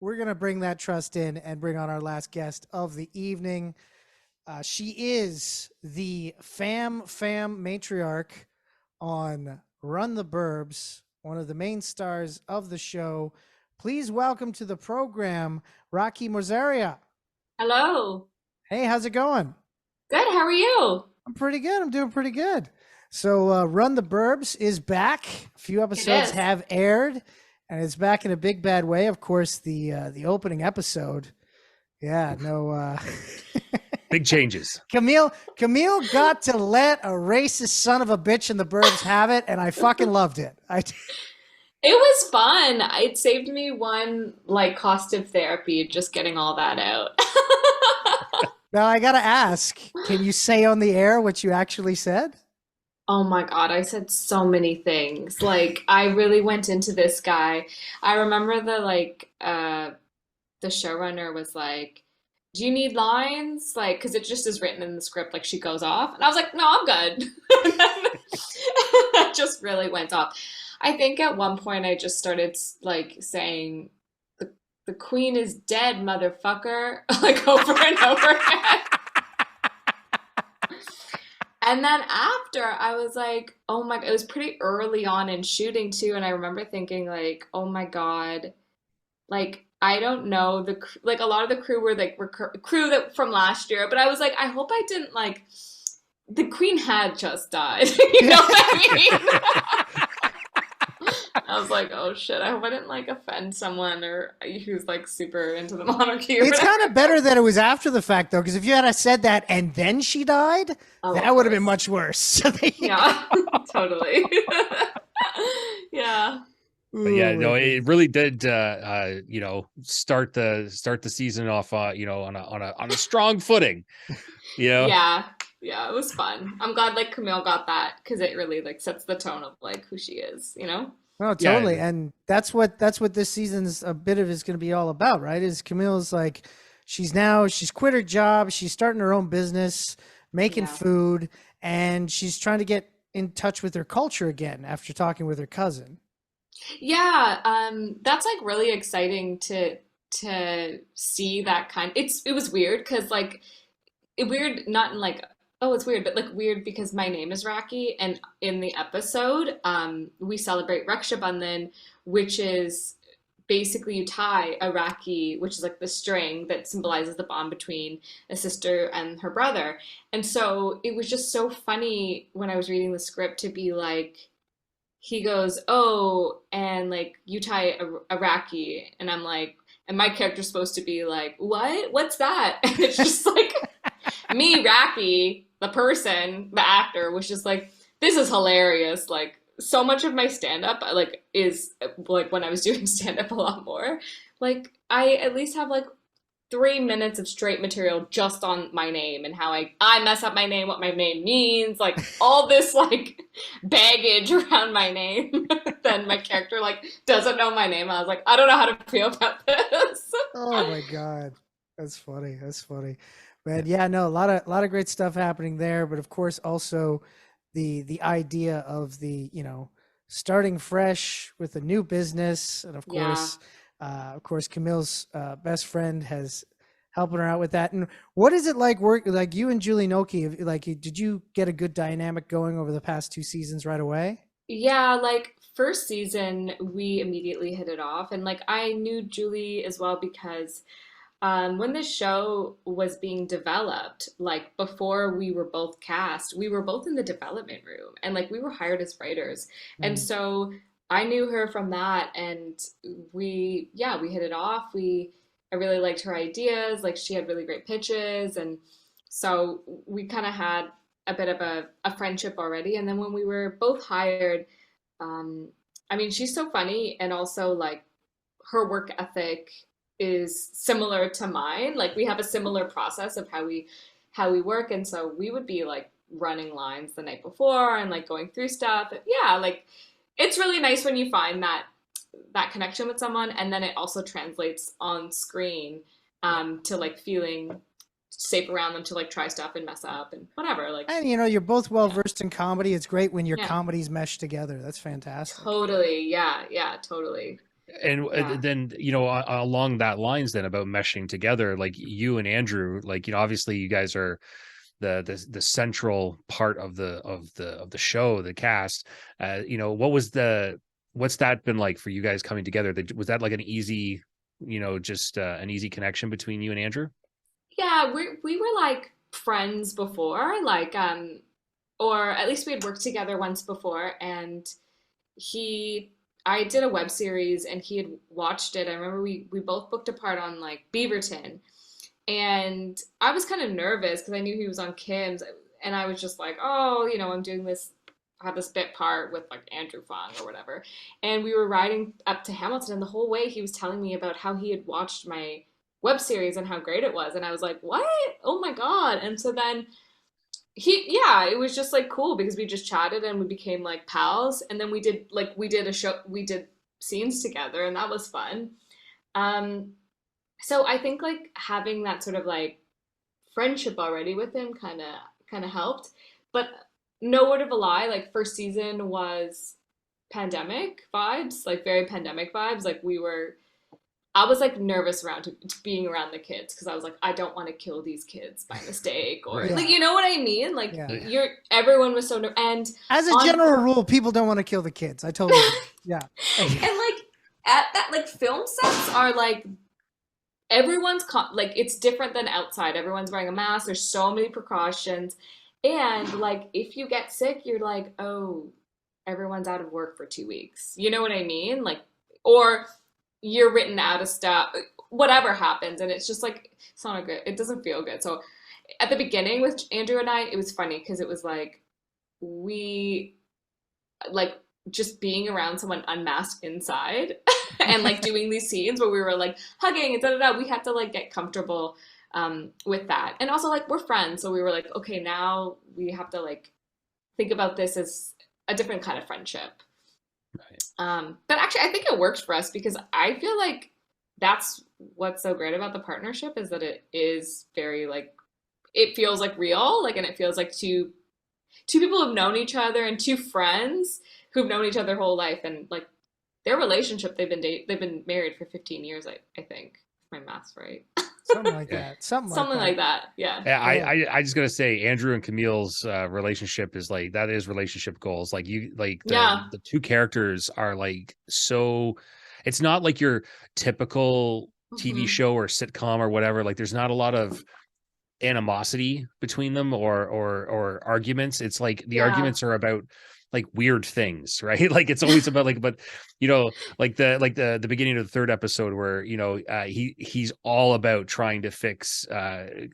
we're going to bring that trust in and bring on our last guest of the evening. She is the fam matriarch on Run the Burbs, one of the main stars of the show. Please welcome to the program, Rakhee Morzaria. Hello. Hey, how's it going? Good. How are you? I'm pretty good. I'm doing pretty good. So, Run the Burbs is back. A few It episodes is. have aired, and it's back in a big bad way. Of course, the opening episode. Yeah, no. Big changes. Camille got to let a racist son of a bitch in the Burbs have it, and I fucking loved it. It was fun. It saved me one cost of therapy just getting all that out. Now I gotta ask, can you say on the air what you actually said? Oh my God, I said so many things. I really went into this guy. I remember the showrunner was like, "Do you need lines?" Because it just is written in the script, she goes off. And I was like, "No, I'm good." And then that just really went off. I think at one point I just started saying, the queen is dead, motherfucker, over and over again. And then after, I was like, oh my, it was pretty early on in shooting too. And I remember thinking, oh my God, I don't know, a lot of the crew were crew that from last year, but I was like, I hope I didn't the queen had just died. You know what I mean? I was like, oh shit, I hope I didn't offend someone or who's super into the monarchy or It's whatever. kind of better that it was after the fact, though, because if you had said that and then she died, Oh, of that would have been course. much worse. So Yeah, totally. Yeah. But yeah, Ooh, no, okay. it really did start the season off on a strong footing. You know? Yeah. Yeah, it was fun. I'm glad Camille got that because it really sets the tone of who she is, you know? No, Yeah, totally. And that's what this season's a bit of is going to be all about, right? Is Camille's she's quit her job, she's starting her own business, making Yeah. food, and she's trying to get in touch with her culture again after talking with her cousin. Yeah, that's really exciting to see that it was weird because weird not in oh it's weird but weird because my name is Rakhee and in the episode we celebrate Raksha Bandhan, which is basically you tie a Rakhee, which is the string that symbolizes the bond between a sister and her brother. And so it was just so funny when I was reading the script to be he goes, "Oh, and you tie a Rakhee," and I'm like, and my character's supposed to be like, "What? What's that?" And it's just me, Rakhee, the person, the actor, was just this is hilarious. So much of my stand up is when I was doing stand up a lot more. I at least have 3 minutes of straight material just on my name and how I mess up my name, what my name means, all this baggage around my name. Then my character doesn't know my name. I was like, I don't know how to feel about this. Oh my god, that's funny. That's funny, yeah, man. Yeah, no, a lot of great stuff happening there, but of course also the idea of starting fresh with a new business, and of Yeah. course, Camille's best friend has helping her out with that. And what is it like work like you and Julie Noki? Did you get a good dynamic going over the past two seasons right away? Yeah, first season we immediately hit it off and I knew Julie as well because when this show was being developed, before we were both cast, we were both in the development room and we were hired as writers. And Mm. so I knew her from that and yeah, we hit it off. I really liked her ideas. She had really great pitches. And so we kind of had a bit of a friendship already. And then when we were both hired, um, I mean, she's so funny and also her work ethic is similar to mine. We have a similar process of how we work, and so we would be running lines the night before and going through stuff. Yeah, it's really nice when you find that connection with someone, and then it also translates on screen Yeah. to feeling safe around them to try stuff and mess up and whatever. And you're both well Yeah, versed in comedy. It's great when your yeah, comedies mesh together. That's fantastic. totally. Yeah, yeah, totally. And Yeah. then, along that lines then about meshing together, like you and Andrew, like, obviously you guys are the central part of the show, the cast. What's that been like for you guys coming together? Was that like an easy, just an easy connection between you and Andrew? Yeah, we were like friends before, like or at least we had worked together once before, and he I did a web series and he had watched it. I remember we both booked a part on like Beaverton, and I was kind of nervous because I knew he was on Kim's, and I was just like, oh, I'm doing this. I have this bit part with like Andrew Fung or whatever, and we were riding up to Hamilton, and the whole way he was telling me about how he had watched my web series and how great it was, and I was like, what? Oh my god! And so then it was just like cool because we just chatted and we became like pals, and then we did scenes together, and that was fun. Um, so I think like having that sort of like friendship already with him kind of helped. But no word of a lie, like first season was pandemic vibes, like very pandemic vibes. I was like nervous being around the kids because I was like, I don't want to kill these kids by mistake, or Right. like, you know what I mean? Like Yeah. everyone was so and As a general rule, people don't want to kill the kids. I totally agree. Yeah. and like at that, like film sets are like everyone's like it's different than outside. Everyone's wearing a mask. There's so many precautions, and like if you get sick, you're like, oh, everyone's out of work for 2 weeks. You know what I mean? Like, or you're written out of stuff. Whatever happens, and it's just like it's not a good. It doesn't feel good. So at the beginning with Andrew and I, it was funny because it was like we like just being around someone unmasked inside and like doing these scenes where we were like hugging and da da da. We had to like get comfortable with that, and also like we're friends, so we were like, okay, now we have to like think about this as a different kind of friendship. Right. But actually, I think it works for us because I feel like that's what's so great about the partnership is that it is very like it feels like real, like, and it feels like two people who've known each other and two friends who've known each other their whole life, and like their relationship they've been married for 15 years, I think, if my math's right. Something like that. Something like that. Yeah. Yeah, I just gotta say, Andrew and Camille's relationship is like that is relationship goals. Like you, like the two characters are like so. It's not like your typical TV show or sitcom or whatever. Like there's not a lot of animosity between them or arguments. It's like the arguments are about like weird things, right? Like it's always about like, but like the beginning of the third episode where he's all about trying to fix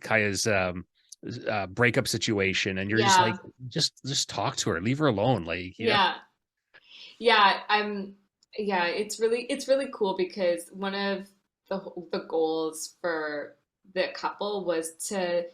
Kaya's breakup situation, and you're just like, just talk to her, leave her alone, like yeah, it's really cool because one of the goals for the couple was to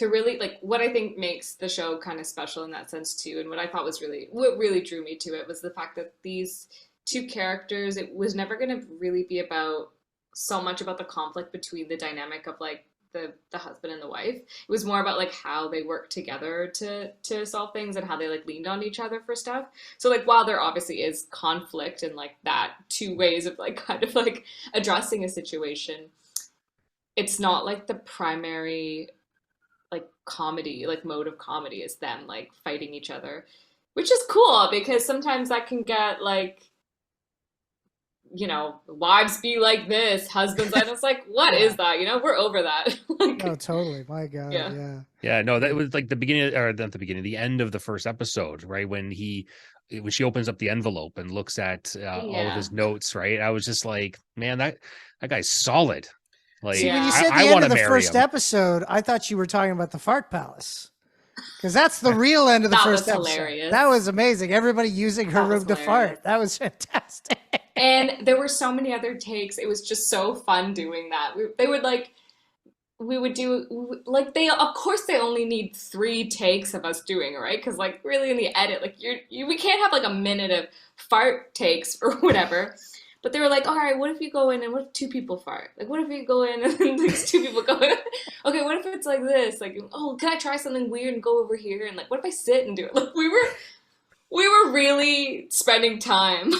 really like what I think makes the show kind of special in that sense too, and what I thought was what really drew me to it was the fact that these two characters, it was never going to really be about so much about the conflict between the dynamic of like the husband and the wife. It was more about like how they worked together to solve things and how they like leaned on each other for stuff. So like while there obviously is conflict and like that two ways of like kind of like addressing a situation, it's not like the primary like comedy, like mode of comedy is them like fighting each other, which is cool because sometimes that can get like, wives be like this, husbands, and it's like, what is that? We're over that. Like, oh, totally. My God. Yeah. No, that was like the beginning, or not the beginning, the end of the first episode, right? When she opens up the envelope and looks at all of his notes, right? I was just like, man, that guy's solid. Like, see, when you said the end of the first episode, I thought you were talking about the fart palace. Because that's the real end of the first episode. Hilarious. That was amazing. Everybody using her room to fart. That was fantastic. And there were so many other takes. It was just so fun doing that. We would do like of course they only need 3 takes of us doing it, right? Because like really in the edit, like we can't have like a minute of fart takes or whatever. But they were like, all right, what if you go in and what if 2 people fart? Like, what if you go in and there's 2 people go in? Okay, what if it's like this? Like, oh, can I try something weird and go over here? And like, what if I sit and do it? Like, we were really spending time.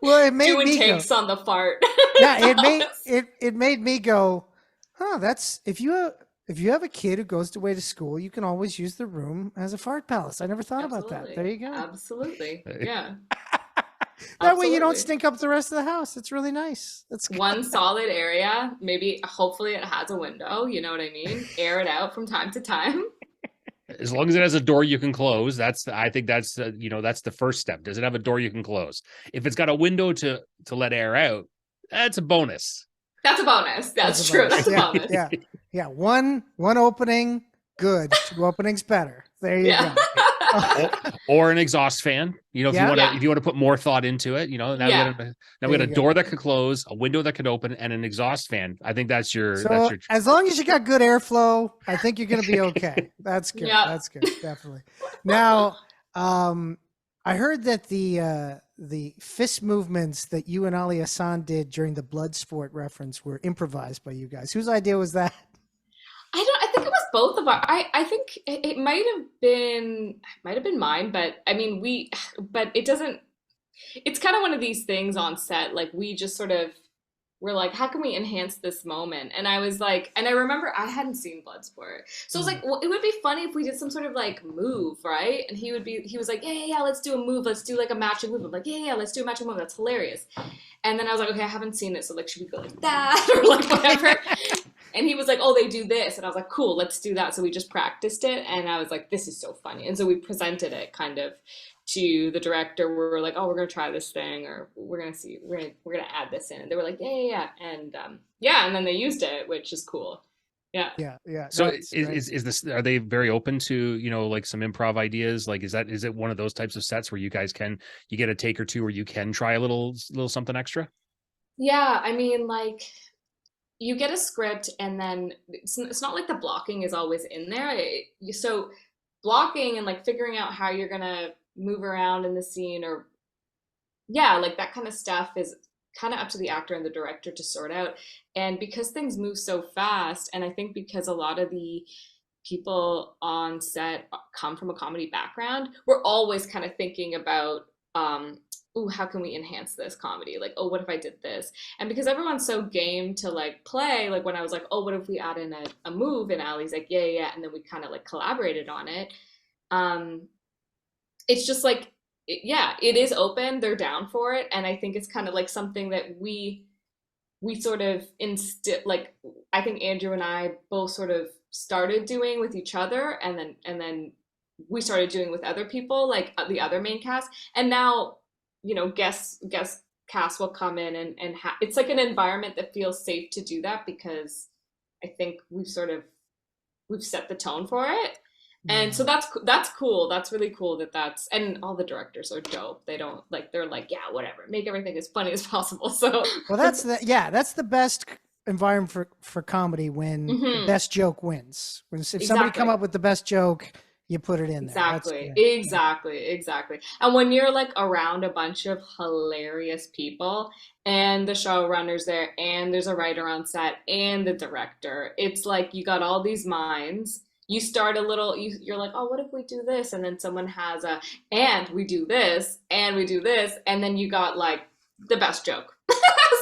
Well, it made doing me takes go. on the fart. Yeah, Palace. it made me go, huh, that's if you have a kid who goes away to school, you can always use the room as a fart palace. I never thought about that. There Absolutely. you go. Absolutely. Yeah. That way you don't Absolutely. stink up the rest of the house. It's really nice. That's One solid area, maybe hopefully it has a window, you know what I mean? Air it out from time to time. As long as it has a door you can close, I think that's that's the first step. Does it have a door you can close? If it's got a window to let air out, that's a bonus. That's a bonus. that's That's a true. bonus. That's a Yeah, bonus. yeah, yeah. One opening, good. Two openings, better. There you Yeah. go. Or an exhaust fan. If Yeah. you want to Yeah. if you want to put more thought into it, now Yeah. we got There a you go. door that could close, a window that could open, and an exhaust fan. I think that's your So as long as you got good airflow, I think you're going to be okay. That's good. Yeah. That's good. Definitely. Now, I heard that the fist movements that you and Ali Hassan did during the blood sport reference were improvised by you guys. Whose idea was that? I think it was both of our. I think it might have been mine, but I mean but it doesn't. It's kind of one of these things on set. Like we just sort of were like, how can we enhance this moment? And I was like, and I remember I hadn't seen Bloodsport, so I was like, well, it would be funny if we did some sort of like move, right? And he was like, yeah, let's do a move. Let's do like a matching move. I'm like, yeah, let's do a matching move. That's hilarious. And then I was like, okay, I haven't seen it, so like, should we go like that or like whatever? And he was like, oh, they do this. And I was like, cool, let's do that. So we just practiced it. And I was like, this is so funny. And so we presented it kind of to the director. We were like, oh, we're going to try this thing, or we're going to see, we're going to add this in. And they were like, yeah. And yeah. And then they used it, which is cool. Yeah. Yeah. So That's great. is this, are they very open to, like some improv ideas? Like, is it one of those types of sets where you guys you get a take or two where you can try a little something extra? Yeah. I mean, like, you get a script, and then it's not like the blocking is always in there. So blocking and like figuring out how you're gonna move around in the scene, or yeah, like that kind of stuff is kind of up to the actor and the director to sort out. And because things move so fast, and I think because a lot of the people on set come from a comedy background, we're always kind of thinking about ooh, how can we enhance this comedy? Like, oh, what if I did this? And because everyone's so game to like play, like when I was like, oh, what if we add in a move? And Ali's like, yeah. And then we kind of like collaborated on it. It's just like, it is open. They're down for it. And I think it's kind of like something that we sort of like, I think Andrew and I both sort of started doing with each other. And then we started doing with other people, like the other main cast. And now, guest cast will come in and it's like an environment that feels safe to do that, because I think we've set the tone for it. And so that's cool. That's really cool and all the directors are dope. They're like, yeah, whatever, make everything as funny as possible. So Well, that's the best environment for comedy, when the best joke wins. If somebody come up with the best joke, you put it in there. Exactly. And when you're like around a bunch of hilarious people, and the showrunner's there, and there's a writer on set, and the director, it's like you got all these minds. You start a little, you're like, oh, what if we do this? And then someone has and we do this, and we do this, and then you got like the best joke.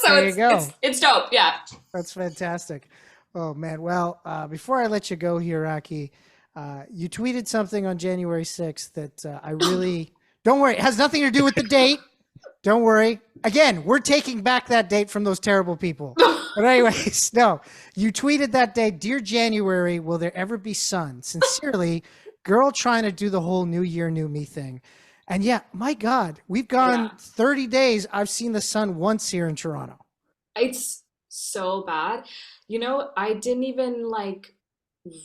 So there you go. It's dope. Yeah. That's fantastic. Oh man. Well, before I let you go here, Rakhee, you tweeted something on January 6th that I really don't worry. It has nothing to do with the date. Don't worry. Again, we're taking back that date from those terrible people. But anyways, no, you tweeted that day, "Dear January, will there ever be sun? Sincerely, girl trying to do the whole new year, new me thing." And yeah, my God, we've gone 30 days. I've seen the sun once here in Toronto. It's so bad. I didn't even like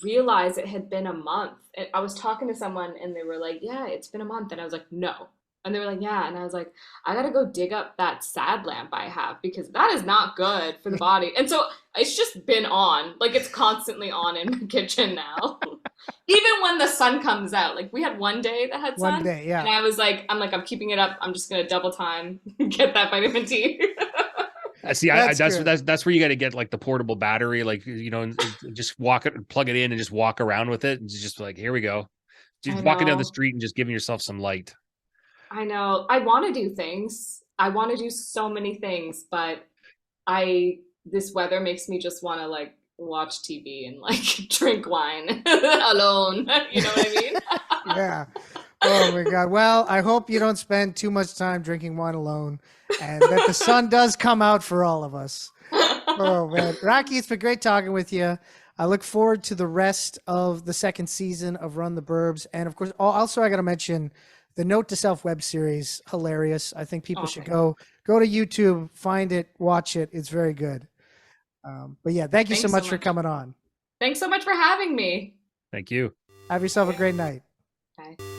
realize it had been a month. I was talking to someone and they were like, yeah, it's been a month. And I was like, no. And they were like, yeah. And I was like, I gotta go dig up that sad lamp I have, because that is not good for the body. And so it's just been on, like it's constantly on in my kitchen now. Even when the sun comes out, like we had one day that had sun. One day, yeah. And I was like, I'm keeping it up. I'm just gonna double time, get that vitamin D. See, that's where you got to get like the portable battery, like and just plug it in, and just walk around with it, and just like, here we go, just walking down the street and just giving yourself some light. I know. I want to do things. I want to do so many things, but I this weather makes me just want to like watch TV and like drink wine alone. You know what I mean? Yeah. Oh my God. Well, I hope you don't spend too much time drinking wine alone and that the sun does come out for all of us. Oh man. Rakhee, it's been great talking with you. I look forward to the rest of the second season of Run the Burbs. And of course, also I got to mention the Note to Self web series. Hilarious. I think people Oh, should thanks. go to YouTube, find it, watch it. It's very good. But yeah, thank you so Thanks so much for much. coming on. Thanks so much for having me. Thank you. Have yourself a great night. Bye.